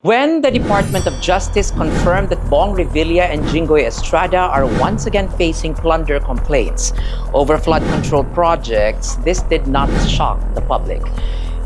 When the Department of Justice confirmed that Bong Revilla and Jinggoy Estrada are once again facing plunder complaints over flood control projects, this did not shock the public.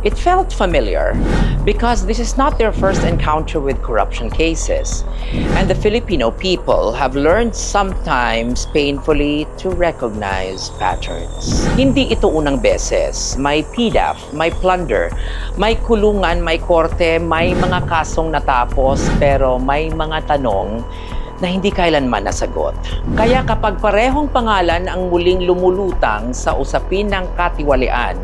It felt familiar because this is not their first encounter with corruption cases. And the Filipino people have learned sometimes painfully to recognize patterns. Hindi ito unang beses. May PDAF, may plunder, may kulungan, may korte, may mga kasong natapos, pero may mga tanong na hindi kailanman nasagot. Kaya kapag parehong pangalan ang muling lumulutang sa usapin ng katiwalian,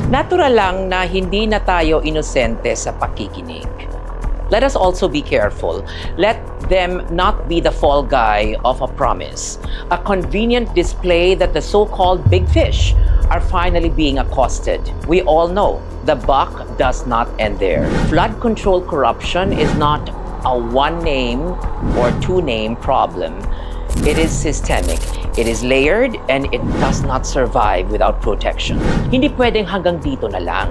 natural lang na hindi na tayo inosente sa pakikinig. Let us also be careful. Let them not be the fall guy of a promise, a convenient display that the so-called big fish are finally being accosted. We all know the buck does not end there. Flood control corruption is not a one-name or two-name problem. It is systemic, it is layered, and it does not survive without protection. Hindi pwedeng hanggang dito na lang.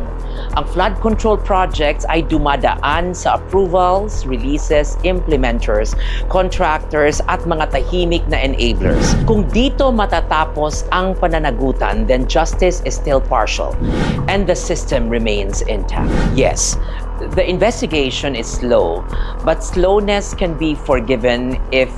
Ang flood control projects ay dumadaan sa approvals, releases, implementers, contractors, at mga tahimik na enablers. Kung dito matatapos ang pananagutan, then justice is still partial, and the system remains intact. Yes, the investigation is slow, but slowness can be forgiven if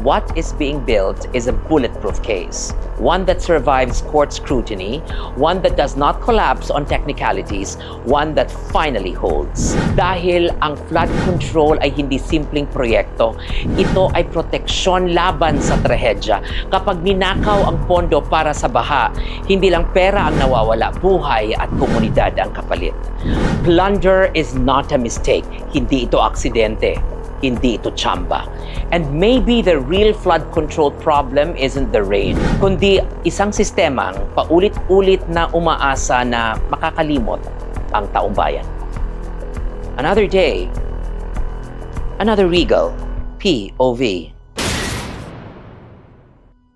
what is being built is a bulletproof case, one that survives court scrutiny, one that does not collapse on technicalities, one that finally holds. Dahil ang flood control ay hindi simpleng proyekto, ito ay proteksyon laban sa trahedya. Kapag ninakaw ang pondo para sa baha, hindi lang pera ang nawawala, buhay at komunidad ang kapalit. Plunder is not a mistake, hindi ito aksidente. Hindi ito tsamba. And maybe the real flood control problem isn't the rain, kundi isang sistemang paulit-ulit na umaasa na makakalimot ang taong bayan. Another day, another Regal POV.